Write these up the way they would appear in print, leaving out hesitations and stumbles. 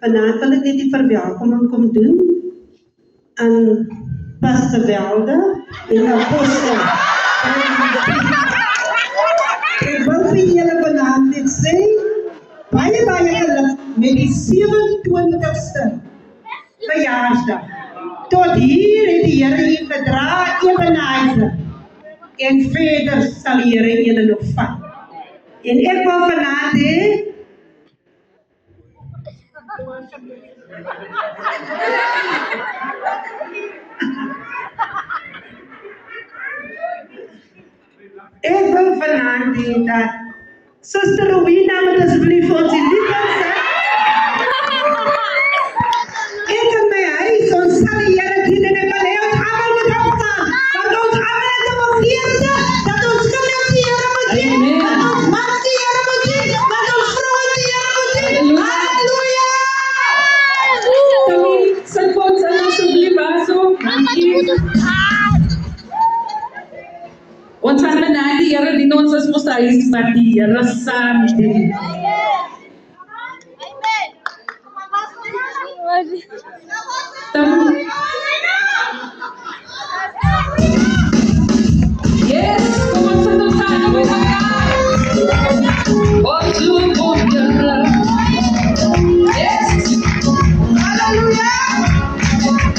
Vanavond wil ik net die verwelkoming kom doen aan Pastor Welde en Apostel. Ik wil vir julle vanavond net sê, baie geluk met die 27ste verjaarsdag. Tot hier het die Here u gedra, Ebenezer. En verder sal die Here julle nog vat. En ek wil vanavond hê, ek wil vanavond hê dat Suster Rowena moet asseblief vir ons die lied kan sing. Ek in my huis, ons sal die Here dien en ek wil hê ons almal moet opstaan. Want ons almal het 'n begeerte dat ons kinders die Here moet dien, dat ons mans die Here moet dien, dat ons vrouens die Here moet dien. Halleluja! Kami sa pot sa asseblief aso. Ons gaan na die Here dien ons as mos hy is maar die Here saam dien. Yes, kom ons sit ons saam met mekaar. Ons doen yes. Hallelujah.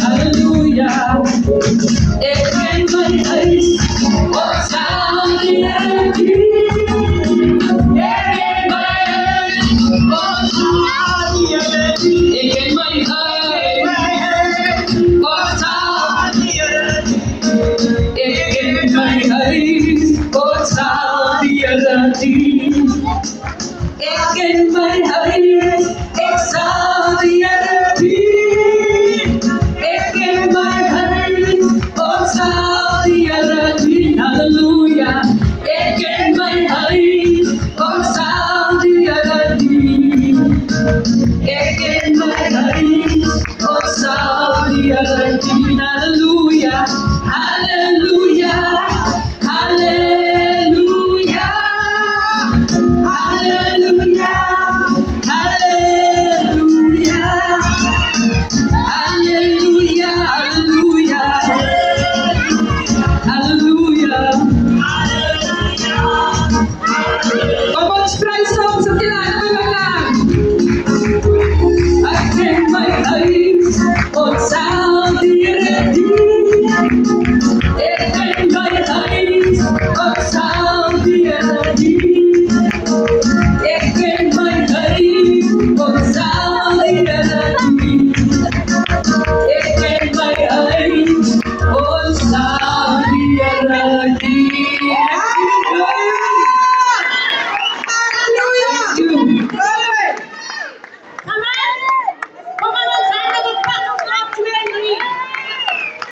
Hallelujah. Ik ben mijn huis. Wat zal die Here doen? Ik ben mijn huis. Wat zal die Here doen? Ik ben mijn huis. Wat zal die Here doen? Ik ben mijn huis. Wat zal die Here doen? Ik in mijn huis, ik zal die Here dien. Ik in mijn huis, ik zal die Here dien. Halleluja. Ik in mijn huis, ik zal die Here dien. Ik in mijn huis, ik zal die Here dien. Halleluja.